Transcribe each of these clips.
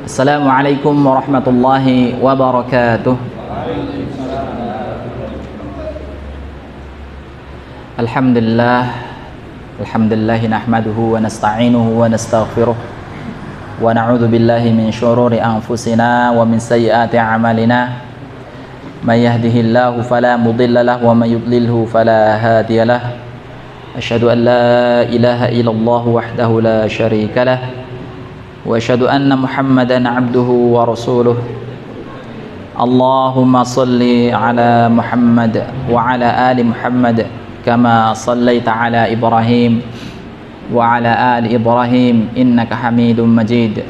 Assalamualaikum warahmatullahi wabarakatuh. Alhamdulillah nahmaduhu wa nasta'inuhu wa nastaghfiruh wa na'udzu billahi min syururi anfusina wa min sayyiati a'malina. May yahdihillahu fala mudilla lahu wa may yudlilhu fala hadiya lahu. Asyhadu an la ilaha illallah wahdahu la syarika lah wa asyhadu anna Muhammadan abduhu wa rasuluh. Allahumma salli ala Muhammad wa ala ali Muhammad kama sallaita ala Ibrahim wa ala ali Ibrahim innaka Hamidum Majid.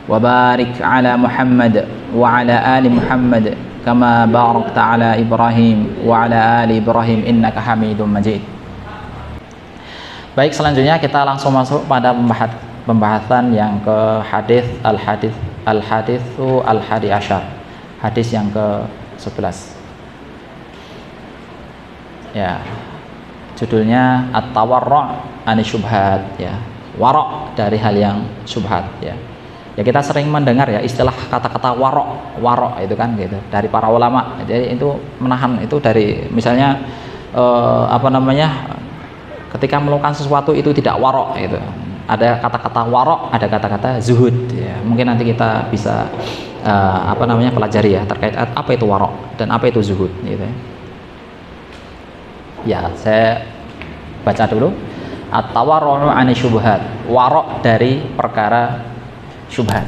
Wa barik ala Muhammad wa ala ali Muhammad kama barakta ala Ibrahim wa ala ali Ibrahim innaka Hamidum Majid. Baik, selanjutnya kita langsung masuk pada pembahasan yang ke al-haditsu al-hadi asyar, hadis yang ke-11. Ya, judulnya at-tawarru' ani syubhat, ya, warok dari hal yang syubhat, ya. Ya, kita sering mendengar ya istilah kata-kata warok itu kan gitu dari para ulama. Jadi itu menahan itu dari misalnya ketika melakukan sesuatu itu tidak warok gitu. Ada kata-kata warok, ada kata-kata zuhud, ya. Mungkin nanti kita bisa pelajari ya terkait apa itu warok dan apa itu zuhud gitu. Ya, saya baca dulu. At-tawarru'u 'ani syubhat, warok dari perkara syubhat.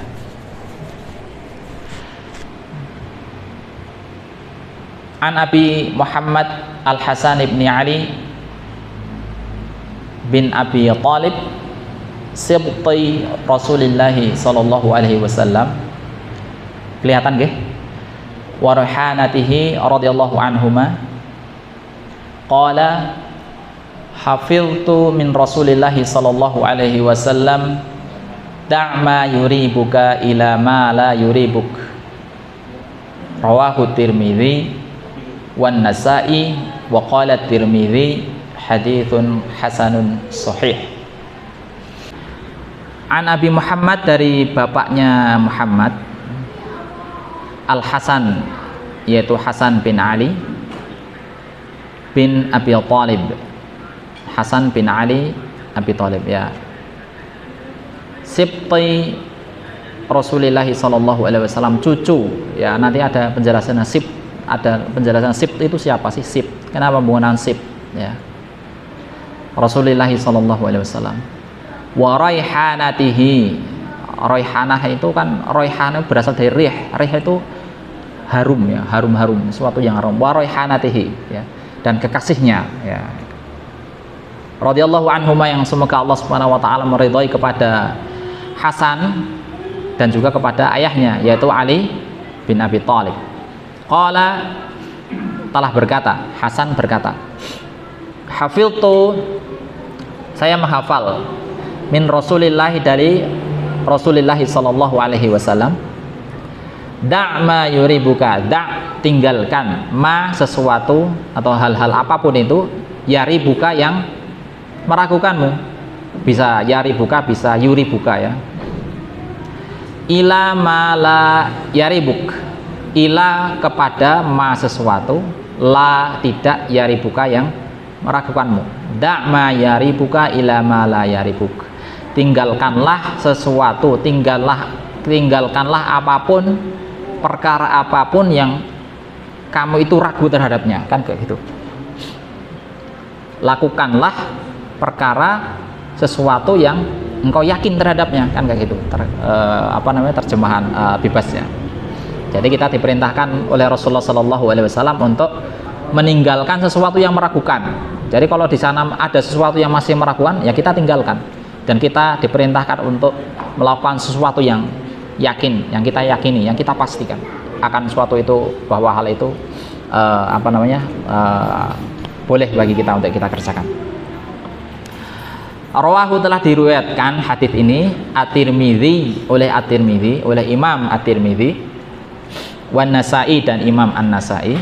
An Abi Muhammad Al-Hasan ibn Ali bin Abi Talib sibti Rasulillah sallallahu alaihi wasallam, kelihatan nggih, wa ruhanatihi radhiyallahu anhuma, qala hafiztu min Rasulillah sallallahu alaihi wasallam da' ma yuribuka ila ma la yuribuk, rawahu Tirmidzi wan Nasa'i wa qala Tirmidzi haditsun hasanun sahih. An Abi Muhammad, dari bapaknya Muhammad, Al-Hasan, yaitu Hasan bin Ali bin Abi Talib, Hasan bin Ali Abi Talib, ya. Sibti Rasulullah sallallahu alaihi wasallam, cucu, ya. Nanti ada penjelasan sibt, ada penjelasan sibt itu siapa sih, sibt, kenapa menggunakan sibt, ya. Rasulullah sallallahu alaihi wasallam. Wa raihanatihi, raihanah itu kan, raihanah berasal dari rih itu harum, ya, harum-harum, sesuatu yang harum. Wa raihanatihi, ya, dan kekasihnya, ya, radhiyallahu anhuma, yang semoga Allah Subhanahu wa taala meridhai kepada Hasan dan juga kepada ayahnya yaitu Ali bin Abi Thalib. Qala, telah berkata, Hasan berkata, hafiltu, saya menghafal, min Rasulillah, dari Rasulullah sallallahu alaihi wasallam, da' ma yuribuka, da', tinggalkan, ma, sesuatu atau hal-hal apapun itu, yaribuka, yang meragukanmu, bisa yaribuka, bisa yuribuka, ya. Ila ma la yaribuk, ila, kepada ma, sesuatu, la, tidak, yaribuka, yang meragukanmu. Da' ma yaribuka ila ma la yaribuk, tinggalkanlah sesuatu, tinggalkanlah apapun, perkara apapun yang kamu itu ragu terhadapnya, kan kayak gitu. Lakukanlah perkara sesuatu yang engkau yakin terhadapnya, kan kayak gitu. Terjemahan bebasnya. Jadi kita diperintahkan oleh Rasulullah sallallahu alaihi wasallam untuk meninggalkan sesuatu yang meragukan. Jadi kalau di sana ada sesuatu yang masih meragukan, ya kita tinggalkan. Dan kita diperintahkan untuk melakukan sesuatu yang yakin, yang kita yakini, yang kita pastikan akan sesuatu itu, bahwa hal itu boleh bagi kita untuk kita kerjakan. Rawahu, telah diriwayatkan hadis ini At-Tirmidzi, oleh Imam At-Tirmidzi, wan Nasa'i, dan Imam An-Nasa'i,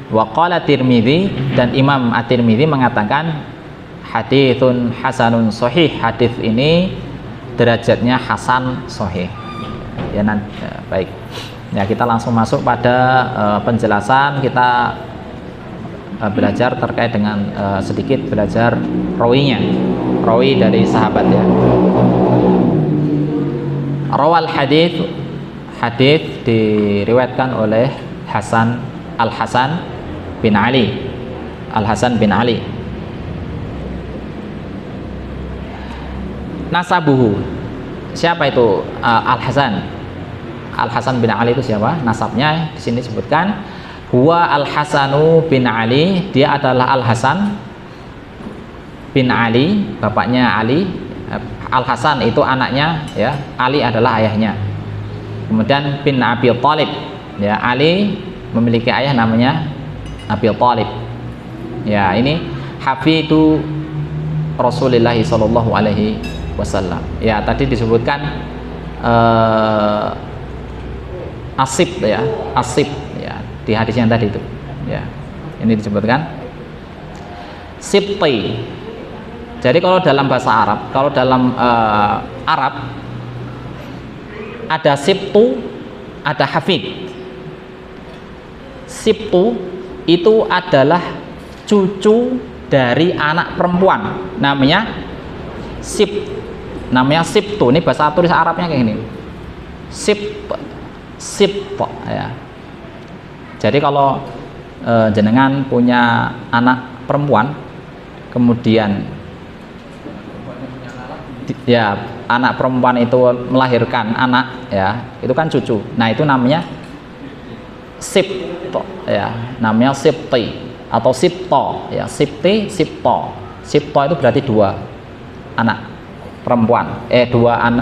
wa qala Tirmidzi, dan Imam At-Tirmidzi mengatakan haditsun hasanun sahih, hadis ini derajatnya hasan sahih. ya nanti baik. Ya, kita langsung masuk pada penjelasan. Kita belajar terkait dengan sedikit belajar rawi dari sahabat ya. Rawal hadis diriwayatkan oleh Al-Hasan bin Ali. Nasabuhu, siapa itu Al-Hasan bin Ali itu siapa? Nasabnya di sini disebutkan huwa Al-Hasanu bin Ali, dia adalah Al-Hasan bin Ali, bapaknya Ali. Al-Hasan itu anaknya ya, Ali adalah ayahnya. Kemudian bin Abi Thalib ya, Ali memiliki ayah namanya Abi Thalib. Ya, ini hafidu Rasulullah sallallahu alaihi wasallam. Ya, tadi disebutkan asib ya, di hadis yang tadi itu. Ya. Ini disebutkan sibti. Jadi kalau dalam bahasa Arab, kalau dalam Arab ada sibtu, ada hafid. Sibtu itu adalah cucu dari anak perempuan, namanya sibtu. Ini bahasa tulis Arabnya kayak gini. Sibt ya. Jadi kalau jenengan punya anak perempuan, kemudian ya anak perempuan itu melahirkan anak ya, itu kan cucu. Nah, itu namanya sibt ya, namanya sibti atau sibto ya, sibto itu berarti dua anak perempuan,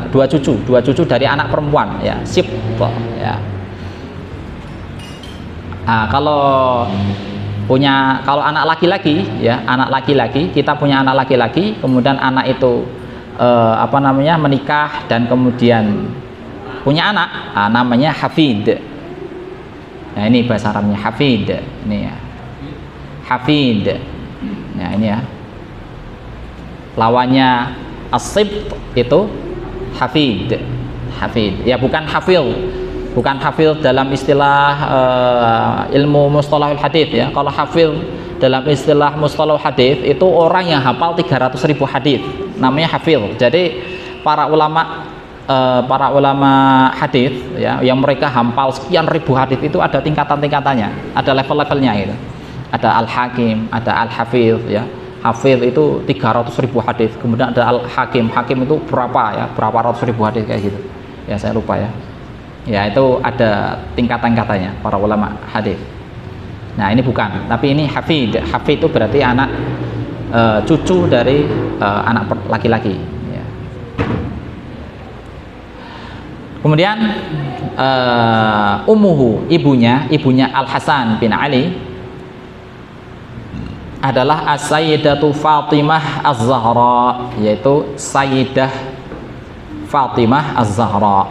dua cucu dari anak perempuan ya, sibto ya. Nah, kalau anak laki-laki ya, kita punya anak laki-laki, kemudian anak itu menikah dan kemudian punya anak, namanya hafid. Nah, ini bahasa Arabnya hafid, ini ya, hafid. Nah, ini ya, lawannya as-sibt itu hafid ya, bukan hafil dalam istilah ilmu mustalahul hadis ya. Kalau hafil dalam istilah mustalahul hadis itu orang yang hafal 300.000 hadis, namanya hafil. Jadi para ulama hadis ya, yang mereka hafal sekian ribu hadis itu ada tingkatan-tingkatannya, ada level-levelnya gitu. Ada al-hakim, ada al-hafiz ya. Hafiz itu 300.000 hadis, kemudian ada al-hakim itu berapa ratus ribu hadis kayak gitu ya, saya lupa ya. Ya, itu ada tingkatan-tingkatannya para ulama hadis. Nah, ini bukan, tapi ini hafid itu berarti anak cucu dari anak laki-laki ya. Kemudian ummuhu, ibunya Al-Hasan bin Ali adalah as-sayyidatu Fatimah az-Zahra, yaitu Sayyidah Fatimah az-Zahra,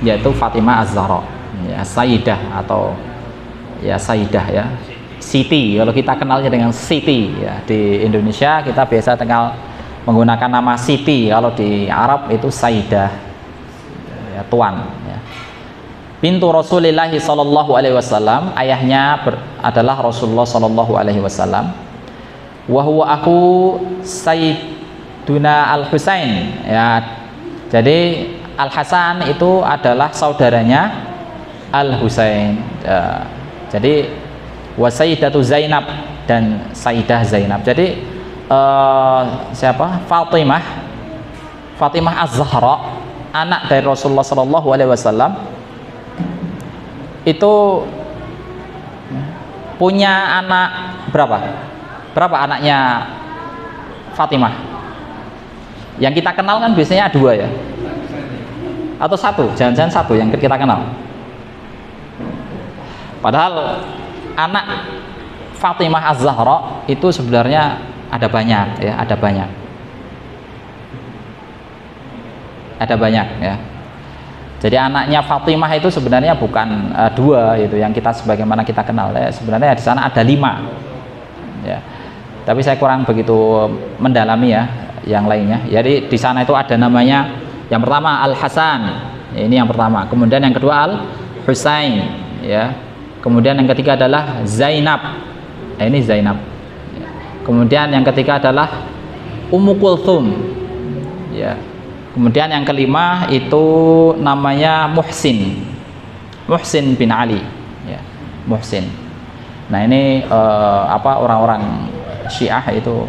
yaitu Fatimah az-Zahra ya, Sayyidah atau ya Sayyidah ya, Siti. Kalau kita kenalnya dengan Siti ya, di Indonesia kita biasa menggunakan nama Siti, kalau di Arab itu Sayyidah ya, tuan ya. Bintu Rasulillah sallallahu alaihi wasallam, ayahnya adalah Rasulullah sallallahu alaihi wasallam. Wa huwa aku Sayyiduna Al-Husain ya. Jadi Al-Hasan itu adalah saudaranya Al-Husain ya. Jadi wa Sayyidatu Zainab dan Sayyidah Zainab. Jadi siapa? Fatimah Az-Zahra, anak dari Rasulullah sallallahu alaihi wasallam, itu punya anak berapa anaknya Fatimah? Yang kita kenal kan biasanya dua ya, atau satu, jangan-jangan satu yang kita kenal. Padahal anak Fatimah Az-Zahra itu sebenarnya ada banyak ya, ada banyak ya. Jadi anaknya Fatimah itu sebenarnya bukan dua itu yang kita sebagaimana kita kenal ya. Sebenarnya di sana ada 5 ya. Tapi saya kurang begitu mendalami ya yang lainnya. Jadi di sana itu ada namanya, yang pertama Al-Hasan Ini yang pertama. Kemudian yang kedua Al Husain, ya. Kemudian yang ketiga adalah Zainab. Nah, ini Zainab. Kemudian yang ketiga adalah Ummu Kulthum, ya. Kemudian yang kelima itu namanya Muhsin, Muhsin bin Ali, ya. Muhsin. Nah ini orang-orang Syiah itu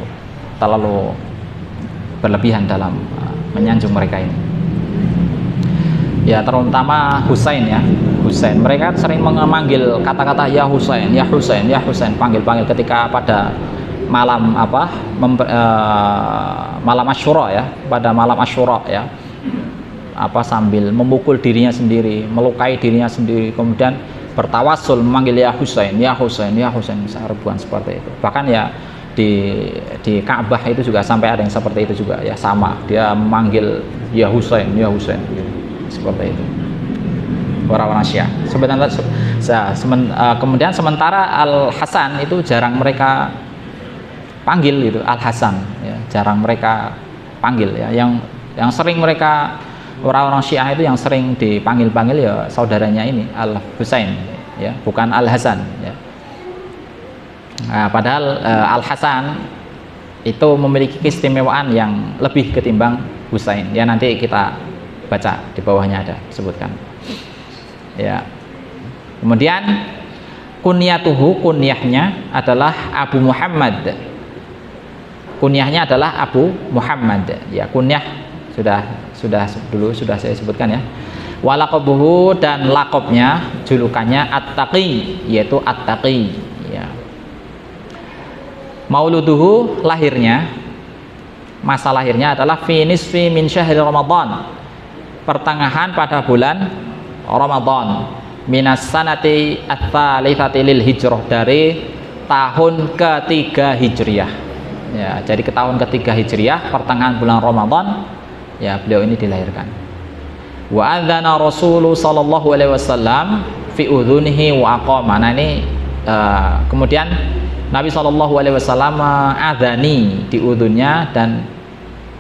terlalu berlebihan dalam menyanjung mereka ini. Ya terutama Husain, ya. Husain, mereka sering memanggil kata-kata ya Husain, ya Husain, ya Husain, panggil-panggil ketika pada malam malam Asyura, ya, pada malam Asyura, ya, sambil memukul dirinya sendiri, melukai dirinya sendiri, kemudian bertawasul memanggil ya Husain, ya Husain, ya Husain, ribuan seperti itu. Bahkan ya di Ka'bah itu juga sampai ada yang seperti itu juga, ya, sama, dia memanggil ya Husain, ya Husain, seperti itu. Orang-orang Syiah. Kemudian sementara Al Hasan itu jarang mereka panggil, itu Al Hasan, ya, jarang mereka panggil, ya. Yang sering mereka, orang-orang Syiah itu yang sering dipanggil-panggil ya saudaranya ini Al Husain, ya, bukan Al Hasan, ya. Nah, padahal Al Hasan itu memiliki keistimewaan yang lebih ketimbang Husain, ya, nanti kita baca di bawahnya ada disebutkan, ya. Kemudian kunyatuhu, kunyahnya adalah Abu Muhammad, kunyahnya adalah Abu Muhammad, ya. Kunyah sudah saya sebutkan, ya. Walaqabuhu, dan lakobnya, julukannya At-Taqi, yaitu At-Taqi, ya. Mauluduhu, lahirnya, masa lahirnya adalah fi nisfi min syahri Ramadan, pertengahan pada bulan Ramadan, minas sanati ats-tsalitsati lil hijrah, dari tahun ketiga Hijriah, ya. Jadi ke tahun ketiga Hijriah, pertengahan bulan Ramadan, ya, beliau ini dilahirkan. Wa adzana Rasulullah sallallahu alaihi wasallam fi udhunihi wa aqama. Nah ini kemudian Nabi sallallahu alaihi wasallam adzani di udhunnya dan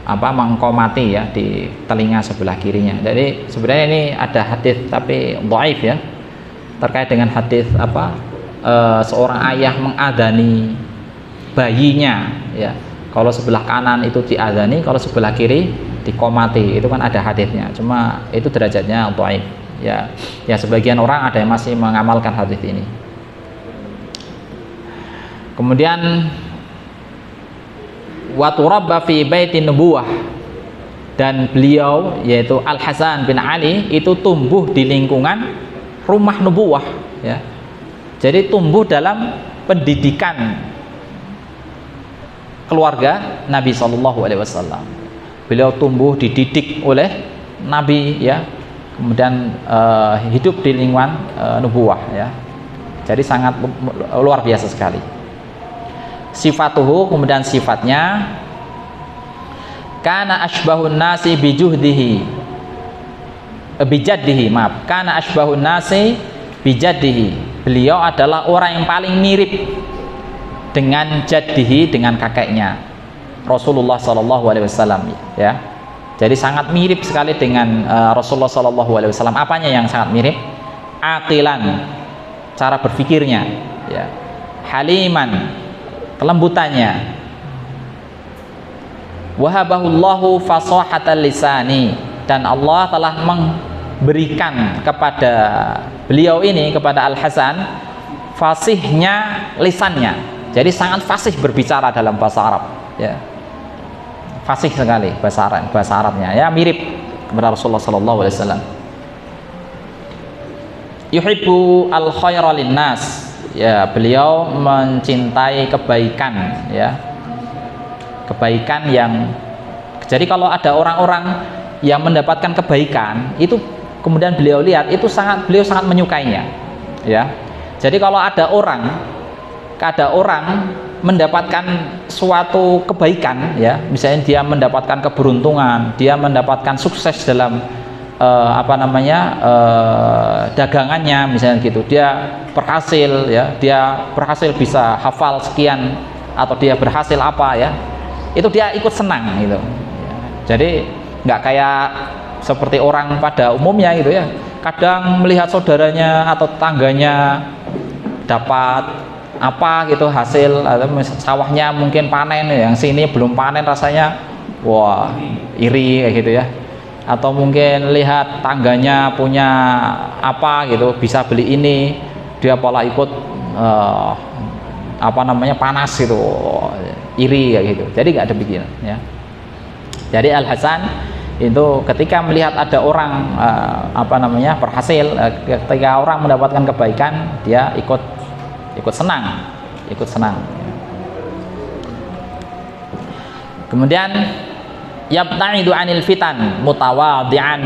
mengkomati, ya, di telinga sebelah kirinya. Jadi sebenarnya ini ada hadis tapi dhaif, ya, terkait dengan hadis seorang ayah mengadani bayinya, ya. Kalau sebelah kanan itu diadani, kalau sebelah kiri dikomati, itu kan ada hadisnya. Cuma itu derajatnya dhaif, ya. Ya sebagian orang ada yang masih mengamalkan hadis ini. Kemudian wa turabba fi baitin nubuwah, dan beliau yaitu Al Hasan bin Ali itu tumbuh di lingkungan rumah nubuwah, ya. Jadi tumbuh dalam pendidikan keluarga Nabi sallallahu alaihi wasallam. Beliau tumbuh dididik oleh Nabi, ya. Kemudian hidup di lingkungan nubuwah, ya. Jadi sangat luar biasa sekali. Sifatuhu, kemudian sifatnya, kana asbahun nasi bijuhdihi, bijaddihi, maaf, kana asbahun nasi bijaddihi, beliau adalah orang yang paling mirip dengan jaddihi, dengan kakeknya Rasulullah sallallahu alaihi wasallam, ya. Jadi sangat mirip sekali dengan Rasulullah sallallahu alaihi wasallam. Apanya yang sangat mirip? Aqilan, cara berpikirnya, ya. Haliman, kelembutannya. Wahabahullahu fasahatal lisani, dan Allah telah memberikan kepada beliau ini, kepada Al Hasan, fasihnya lisannya. Jadi sangat fasih berbicara dalam bahasa Arab, ya. Fasih sekali bahasa Arabnya, ya, mirip kepada Rasulullah sallallahu alaihi wasallam. Yuhibbu al khaira linnas, ya, beliau mencintai kebaikan, ya. Kebaikan yang, jadi kalau ada orang-orang yang mendapatkan kebaikan itu kemudian beliau lihat, itu beliau sangat menyukainya, ya. Jadi kalau ada orang mendapatkan suatu kebaikan, ya, misalnya dia mendapatkan keberuntungan, dia mendapatkan sukses dalam dagangannya, misalnya gitu, dia berhasil, ya, dia berhasil bisa hafal sekian, atau dia berhasil apa, ya, itu dia ikut senang, gitu. Jadi nggak kayak seperti orang pada umumnya gitu ya. Kadang melihat saudaranya atau tetangganya dapat apa gitu hasil, atau sawahnya mungkin panen, yang sini belum panen, rasanya wah iri kayak gitu ya. Atau mungkin lihat tangganya punya apa gitu, bisa beli ini, dia pola ikut apa namanya panas gitu, iri kayak gitu. Jadi nggak demikian ya. Jadi Al Hasan itu ketika melihat ada orang apa namanya berhasil, ketika orang mendapatkan kebaikan, dia ikut senang, Kemudian yabta'idu 'anil fitan mutawadhi'an,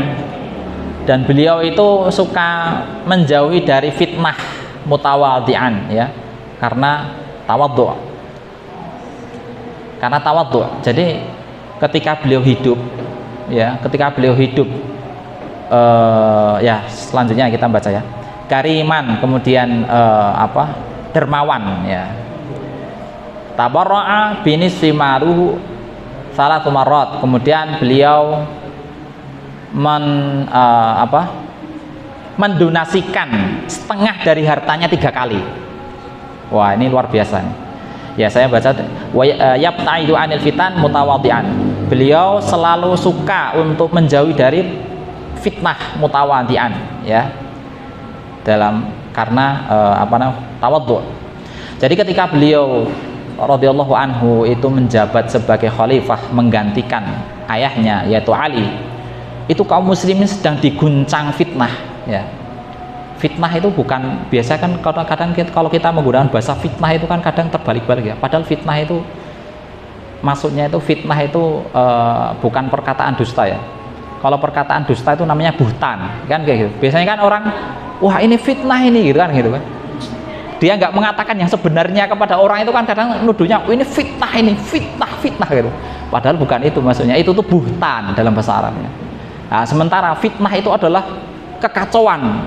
dan beliau itu suka menjauhi dari fitnah mutawadhi'an ya, karena tawadhu. Jadi ketika beliau hidup ya, ya selanjutnya kita baca ya, kariman, kemudian dermawan ya, tabarra'a binisfi maruhu salatu marrat, kemudian beliau mendonasikan setengah dari hartanya 3 kali. Wah, ini luar biasa nih. Ya, saya baca yabta'idu 'anil fitan mutawadhi'an. Beliau selalu suka untuk menjauhi dari fitnah mutawadhi'an ya. Karena tawadhu. Jadi ketika beliau radhiyallahu anhu itu menjabat sebagai khalifah menggantikan ayahnya yaitu Ali, itu kaum muslimin sedang diguncang fitnah ya. Fitnah itu bukan biasa kan, kadang kalau kita menggunakan bahasa fitnah itu kan kadang terbalik-balik ya. Padahal fitnah itu maksudnya itu fitnah itu bukan perkataan dusta ya. Kalau perkataan dusta itu namanya buhtan kan kayak gitu. Biasanya kan orang, wah ini fitnah ini gitu kan. Dia nggak mengatakan yang sebenarnya kepada orang itu kan, kadang nuduhnya ini fitnah gitu. Padahal bukan itu maksudnya, itu tuh buhtan dalam bahasa Arabnya. Nah, sementara fitnah itu adalah kekacauan,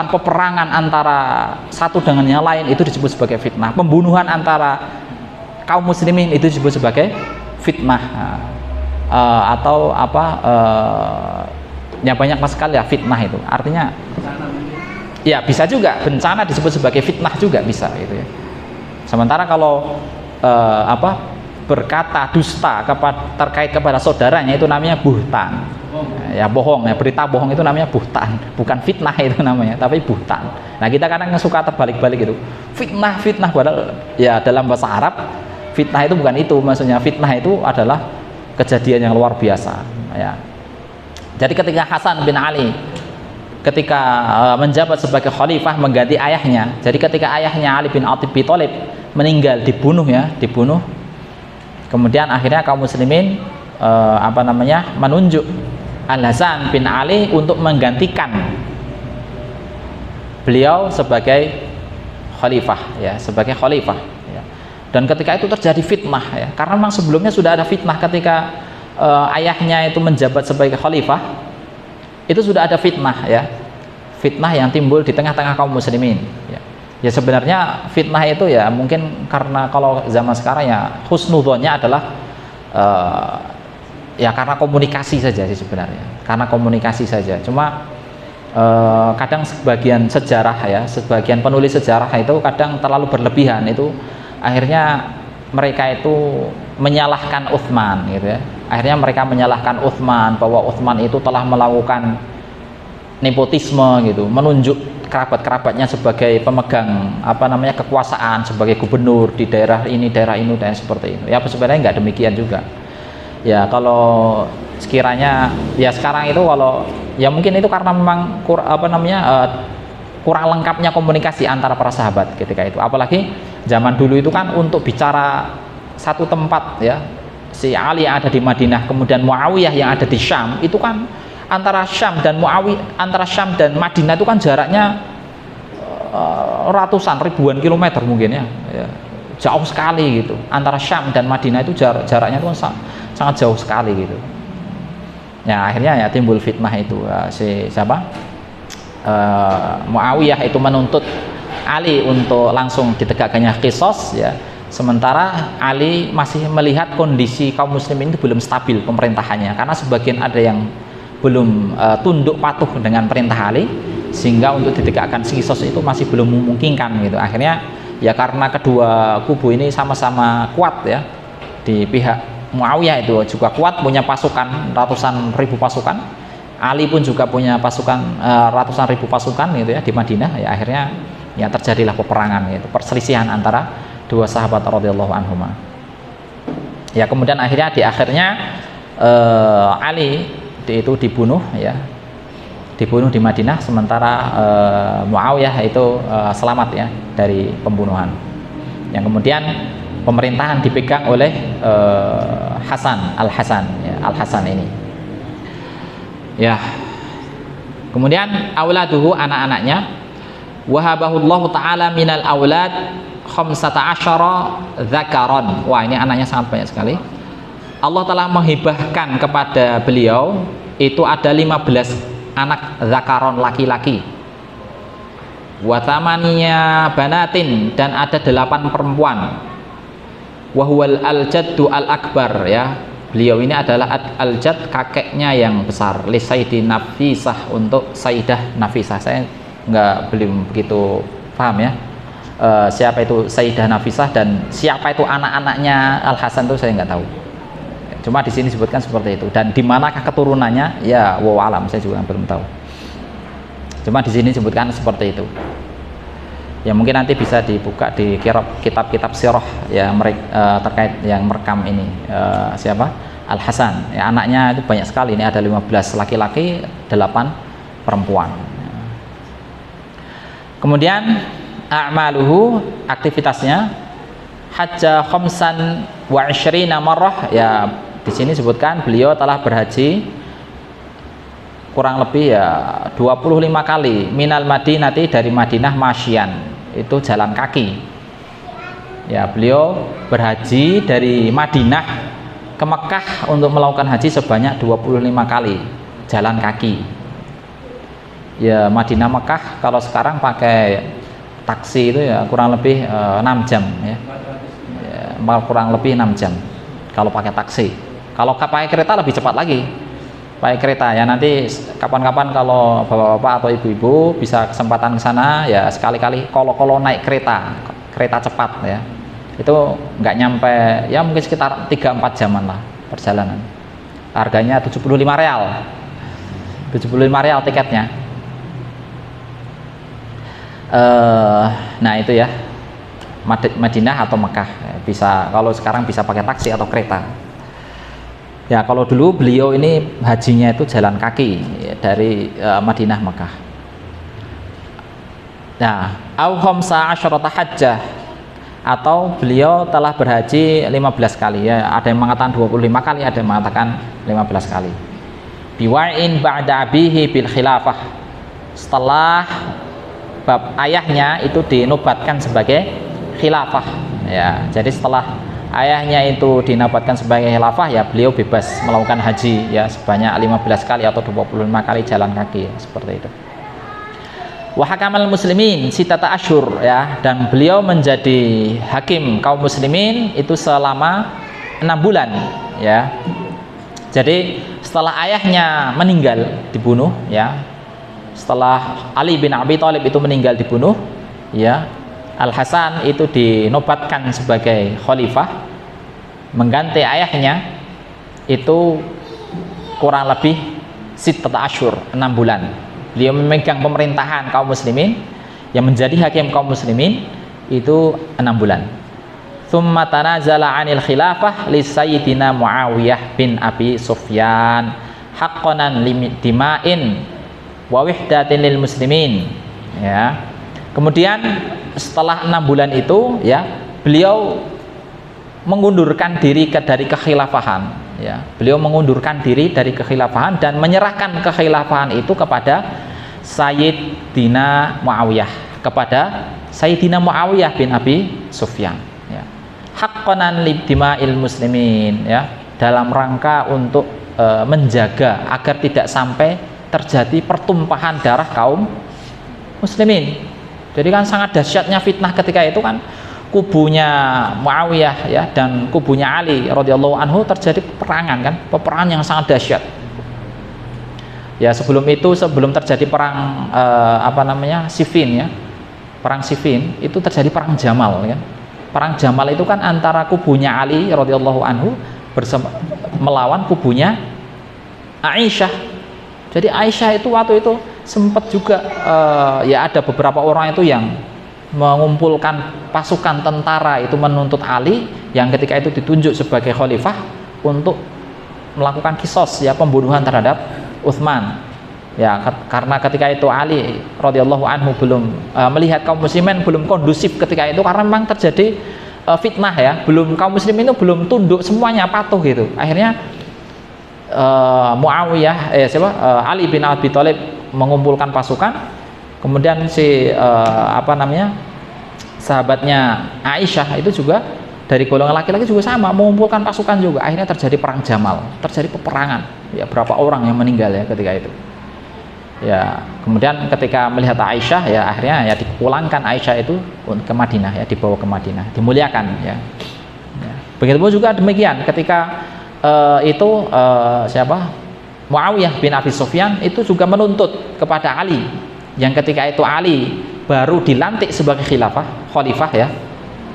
peperangan antara satu dengan yang lain, itu disebut sebagai fitnah. Pembunuhan antara kaum muslimin itu disebut sebagai fitnah. Atau ya banyak sekali ya fitnah itu. Artinya ya bisa juga bencana disebut sebagai fitnah juga bisa gitu ya. Sementara kalau berkata dusta terkait kepada saudaranya itu namanya buhtan. Ya bohong ya, berita bohong itu namanya buhtan, bukan fitnah itu namanya, tapi buhtan. Nah, kita kadang suka terbalik-balik gitu. Fitnah padahal ya dalam bahasa Arab fitnah itu bukan itu maksudnya. Fitnah itu adalah kejadian yang luar biasa ya. Jadi ketika Hasan bin Ali ketika menjabat sebagai khalifah mengganti ayahnya, jadi ketika ayahnya Ali bin Abi Thalib meninggal, dibunuh, kemudian akhirnya kaum muslimin menunjuk Al Hasan bin Ali untuk menggantikan beliau sebagai khalifah ya, Dan ketika itu terjadi fitnah ya, karena memang sebelumnya sudah ada fitnah ketika ayahnya itu menjabat sebagai khalifah. Itu sudah ada fitnah ya, fitnah yang timbul di tengah-tengah kaum muslimin ya. Ya sebenarnya fitnah itu ya mungkin karena kalau zaman sekarang ya husnudzonnya adalah ya karena komunikasi saja sih sebenarnya, karena komunikasi saja. Cuma kadang sebagian penulis sejarah itu kadang terlalu berlebihan, itu akhirnya mereka itu menyalahkan Utsman gitu ya. Akhirnya mereka menyalahkan Utsman bahwa Utsman itu telah melakukan nepotisme gitu, menunjuk kerabat-kerabatnya sebagai pemegang kekuasaan, sebagai gubernur di daerah ini dan seperti itu. Ya sebenarnya nggak demikian juga. Ya kalau sekiranya ya sekarang itu kalau ya mungkin itu karena memang kurang lengkapnya komunikasi antara para sahabat ketika itu. Apalagi zaman dulu itu kan untuk bicara satu tempat ya, si Ali yang ada di Madinah, kemudian Muawiyah yang ada di Syam, itu kan antara Syam dan Madinah itu kan jaraknya ratusan ribuan kilometer mungkin ya, jauh sekali gitu. Antara Syam dan Madinah itu jaraknya itu sangat jauh sekali gitu. Ya akhirnya ya timbul fitnah itu, Muawiyah itu menuntut Ali untuk langsung ditegakkannya qisas ya. Sementara Ali masih melihat kondisi kaum muslimin itu belum stabil pemerintahannya, karena sebagian ada yang belum tunduk patuh dengan perintah Ali, sehingga untuk ditegakkan qisos itu masih belum memungkinkan gitu. Akhirnya ya karena kedua kubu ini sama-sama kuat ya, di pihak Muawiyah itu juga kuat, punya pasukan ratusan ribu pasukan, Ali pun juga punya pasukan ratusan ribu pasukan gitu ya di Madinah, ya akhirnya ya terjadilah peperangan gitu, perselisihan antara dua sahabat radhiyallahu anhuma. Ya kemudian akhirnya Ali itu dibunuh ya, dibunuh di Madinah, sementara Muawiyah itu selamat ya dari pembunuhan. Yang kemudian pemerintahan dipegang oleh Al-Hasan ini. Ya. Kemudian auladuhu, anak-anaknya, wahabahullahu taala minal aulad 15 dzakaron. Wah, ini anaknya sangat banyak sekali. Allah telah menghibahkan kepada beliau itu ada 15 anak zakaron, laki-laki. Wa thamaniya banatin, dan ada 8 perempuan. Wa huwal al-jaddu al-akbar ya. Beliau ini adalah al-jadd, kakeknya yang besar. Li Sayyidin Nafisah, untuk Sayyidah Nafisah. Saya belum begitu paham ya. Siapa itu Sayyidah Nafisah dan siapa itu anak-anaknya Al-Hasan itu saya nggak tahu. Cuma di sini disebutkan seperti itu. Dan di manakah keturunannya? Ya, wallahu alam, saya juga belum tahu. Cuma di sini disebutkan seperti itu. Ya mungkin nanti bisa dibuka di kitab-kitab sirah ya, terkait yang merekam ini siapa? Al-Hasan. Ya, anaknya itu banyak sekali. Ini ada 15 laki-laki, 8 perempuan. Kemudian a'maluhu, aktivitasnya, hajja khamsan wa 'ishrina marrah ya. Di sini disebutkan beliau telah berhaji kurang lebih ya 25 kali, minal Madinati, dari Madinah, masyian, itu jalan kaki. Ya, beliau berhaji dari Madinah ke Mekah untuk melakukan haji sebanyak 25 kali jalan kaki. Ya, Madinah Mekah kalau sekarang pakai taksi itu ya kurang lebih 6 jam ya. Kurang lebih 6 jam kalau pakai taksi. Kalau pakai kereta lebih cepat lagi. Pakai kereta ya, nanti kapan-kapan kalau bapak-bapak atau ibu-ibu bisa kesempatan ke sana ya, sekali-kali kalau naik kereta cepat ya, itu nggak nyampe ya, mungkin sekitar 3-4 jaman lah perjalanan. Harganya 75 real 75 real tiketnya. Nah itu ya, Madinah atau Mekah, bisa kalau sekarang bisa pakai taksi atau kereta. Ya kalau dulu beliau ini hajinya itu jalan kaki ya, dari Madinah Mekah. Nah, au khamsa asyrata hajjah, atau beliau telah berhaji 15 kali ya. Ada yang mengatakan 25 kali, ada yang mengatakan 15 kali. Biwa'in ba'da abihi bil khilafah, setelah bab ayahnya itu dinobatkan sebagai khilafah ya. Jadi setelah ayahnya itu dinobatkan sebagai khilafah ya, beliau bebas melakukan haji ya sebanyak 15 kali atau 25 kali jalan kaki ya, seperti itu. Wa hakamal muslimin sitata asyhur ya, dan beliau menjadi hakim kaum muslimin itu selama 6 bulan ya. Jadi setelah ayahnya meninggal, dibunuh ya, setelah Ali bin Abi Thalib itu meninggal, dibunuh ya, Al-Hasan itu dinobatkan sebagai khalifah mengganti ayahnya, itu kurang lebih sittata asyhur, 6 bulan beliau memegang pemerintahan kaum muslimin, yang menjadi hakim kaum muslimin itu 6 bulan. Tsumma tanazala 'anil khilafah li sayyidina Muawiyah bin Abi Sufyan haqqan dima'in wa wihdatin lil muslimin ya. Kemudian setelah 6 bulan itu ya, beliau mengundurkan diri dari kekhilafahan ya. Beliau mengundurkan diri dari kekhilafahan dan menyerahkan kekhilafahan itu kepada Sayyidina Muawiyah, kepada Sayyidina Muawiyah bin Abi Sufyan ya. Haqqan lidima'il muslimin ya, dalam rangka untuk menjaga agar tidak sampai terjadi pertumpahan darah kaum muslimin. Jadi kan sangat dahsyatnya fitnah ketika itu kan, kubunya Muawiyah ya dan kubunya Ali radhiyallahu anhu terjadi peperangan kan, peperangan yang sangat dahsyat. Ya sebelum itu, sebelum terjadi perang Siffin ya, perang Siffin itu terjadi perang Jamal kan. Perang Jamal itu kan antara kubunya Ali radhiyallahu anhu bersama melawan kubunya Aisyah. Jadi Aisyah itu waktu itu sempat juga ya ada beberapa orang itu yang mengumpulkan pasukan tentara itu menuntut Ali yang ketika itu ditunjuk sebagai khalifah untuk melakukan kisos ya, pembunuhan terhadap Utsman ya, karena ketika itu Ali radhiyallahu anhu belum melihat kaum muslimin belum kondusif ketika itu, karena memang terjadi fitnah ya, belum, kaum muslimin itu belum tunduk semuanya, patuh gitu. Akhirnya Muawiyah Ali bin Abi Thalib mengumpulkan pasukan, kemudian si sahabatnya Aisyah itu juga dari golongan laki-laki juga sama mengumpulkan pasukan juga. Akhirnya terjadi perang Jamal, terjadi peperangan ya, berapa orang yang meninggal ya ketika itu ya. Kemudian ketika melihat Aisyah ya, akhirnya ya dipulangkan Aisyah itu ke Madinah ya, dibawa ke Madinah, dimuliakan ya. Begitu juga demikian ketika Muawiyah bin Abi Sufyan itu juga menuntut kepada Ali, yang ketika itu Ali baru dilantik sebagai khalifah ya,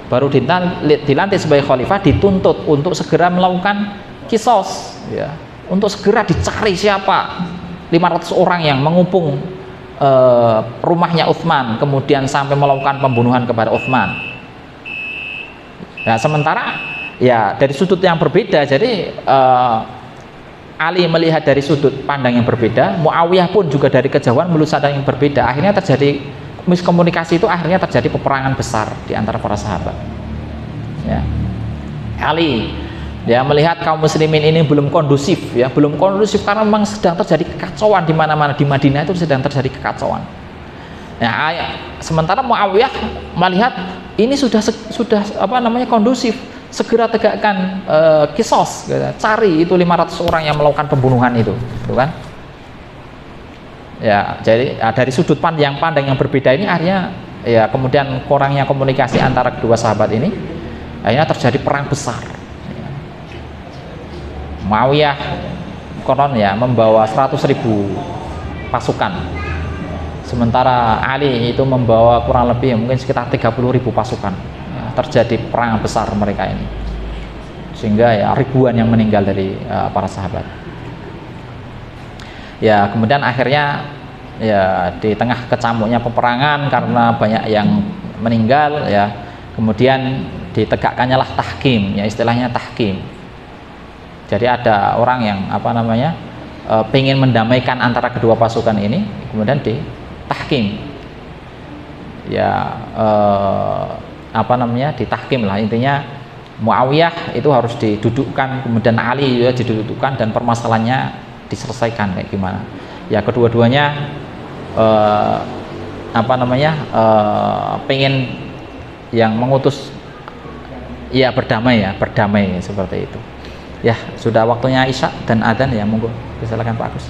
baru dilantik sebagai khalifah, dituntut untuk segera melakukan kisos ya, untuk segera dicari siapa 500 orang yang mengepung rumahnya Utsman, kemudian sampai melakukan pembunuhan kepada Utsman. Nah, sementara ya dari sudut yang berbeda, jadi Ali melihat dari sudut pandang yang berbeda, Muawiyah pun juga dari kejauhan melihat yang berbeda. Akhirnya terjadi miskomunikasi, itu akhirnya terjadi peperangan besar di antara para sahabat ya. Ali ya melihat kaum muslimin ini belum kondusif ya, belum kondusif karena memang sedang terjadi kekacauan di mana-mana, di Madinah itu sedang terjadi kekacauan. Nah, sementara Muawiyah melihat ini sudah kondusif, segera tegakkan kisos gitu. Cari itu 500 orang yang melakukan pembunuhan itu, gitu kan ya. Jadi dari sudut pandang yang berbeda ini akhirnya ya, kemudian kurangnya komunikasi antara kedua sahabat ini, akhirnya terjadi perang besar ya. Muawiyah konon ya membawa 100.000 pasukan, sementara Ali itu membawa kurang lebih mungkin sekitar 30.000 pasukan ya. Terjadi perang besar mereka ini, sehingga ya ribuan yang meninggal dari para sahabat ya. Kemudian akhirnya ya di tengah kecamuknya peperangan karena banyak yang meninggal ya, kemudian ditegakkannya lah tahkim ya, istilahnya tahkim. Jadi ada orang yang pengen mendamaikan antara kedua pasukan ini, kemudian ditahkim ya, ditahkim lah intinya. Muawiyah itu harus didudukkan, kemudian Ali juga didudukkan, dan permasalahannya diselesaikan kayak gimana ya. Kedua-duanya pengen yang mengutus ya berdamai seperti itu ya. Sudah waktunya isya dan adzan ya, monggo silakan Pak Agus.